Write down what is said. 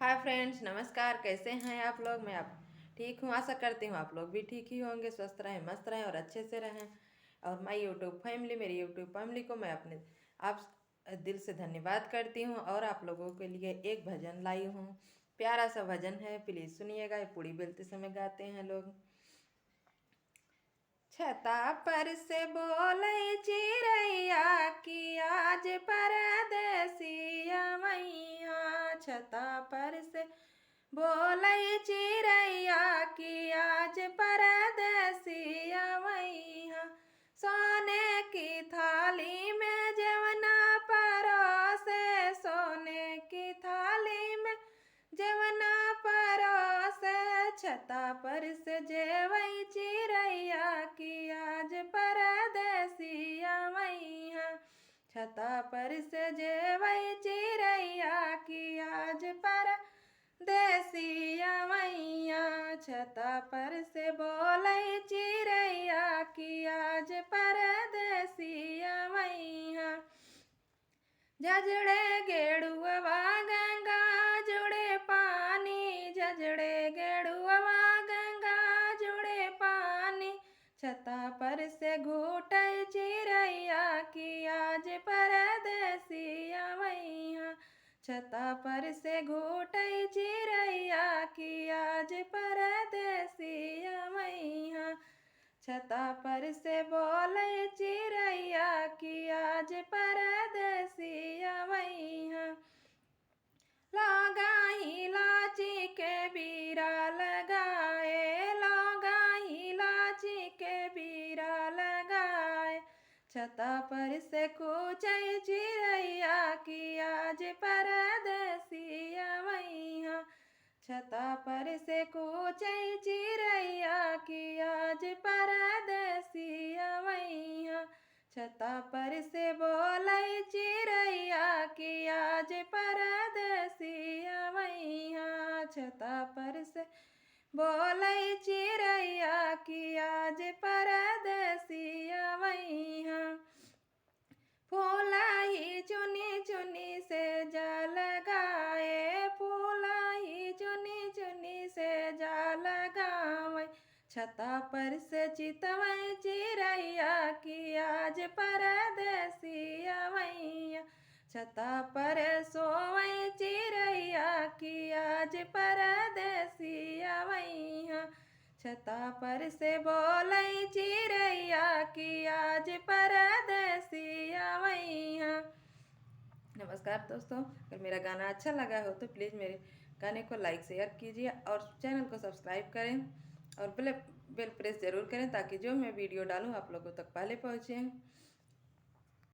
Hi friends, नमस्कार। कैसे हैं आप लोग? मैं आप ठीक हूँ। आशा करती हूँ आप लोग भी ठीक ही होंगे, स्वस्थ रहें, मस्त रहें और अच्छे से रहें। और माय यूट्यूब फैमिली, मेरी यूट्यूब फैमिली को मैं अपने आप दिल से धन्यवाद करती हूँ। और आप लोगों के लिए एक भजन लाई हूँ। प्यारा सा भजन है, प्लीज़ सुनिएगा। ये पूड़ी बेलते समय गाते हैं लोग। छता पर से बोले चिड़ैया की आज परदेसिया मैया। छता पर से बोले चिड़ैया की आज परदेसिया मैया। सोने की थाली में जवना परोसे, सोने की थाली में जवना परोसे। छता पर से जेवई चिड़ैया की आज परदेसिया मैया। छता पर से जेवई चिड़ैया की आज परदेसिया मैया। छता पर से बोले चिड़ैया की आज परदेसिया मैया। झजड़े गेड़ुआ गंगा जुड़े पानी, झजड़े गेड़ुआ गंगा जुड़े पानी। छता पर से घूटे चिड़ैया की आज परदेसिया मैया। छता पर से घूटे चिड़ैया की आज परदेसिया मैया। छता पर से बोले चिड़ैया की आज परदेसिया मैया। लगाई लाची के बीरा लगाए, लगाई लाची के बीरा लगाए। छता पर से कूचे चिड़ैया की आज परदेसिया मैया। छता पर से कूचे चिड़ैया की आज परदेसिया मैया। छता पर से बोले चिड़ैया की आज परदेसिया मैया। छता पर से बोले चिड़ैया की आज परदेसिया मैया। फूला ही चुनी चुनी से जा लगाए, फूला ही चुनी चुनी से जा लगावे। छता पर से चितवई चिड़ैया की आज परदेसिया मैया। छता पर सोवई चिड़ैया की आज परदेसिया मैया। छता पर से बोले चिड़ैया की आज परदेसिया मैया। नमस्कार दोस्तों, अगर मेरा गाना अच्छा लगा हो तो प्लीज़ मेरे गाने को लाइक शेयर कीजिए और चैनल को सब्सक्राइब करें और बेल प्रेस ज़रूर करें ताकि जो मैं वीडियो डालूँ आप लोगों तक पहले पहुँचे।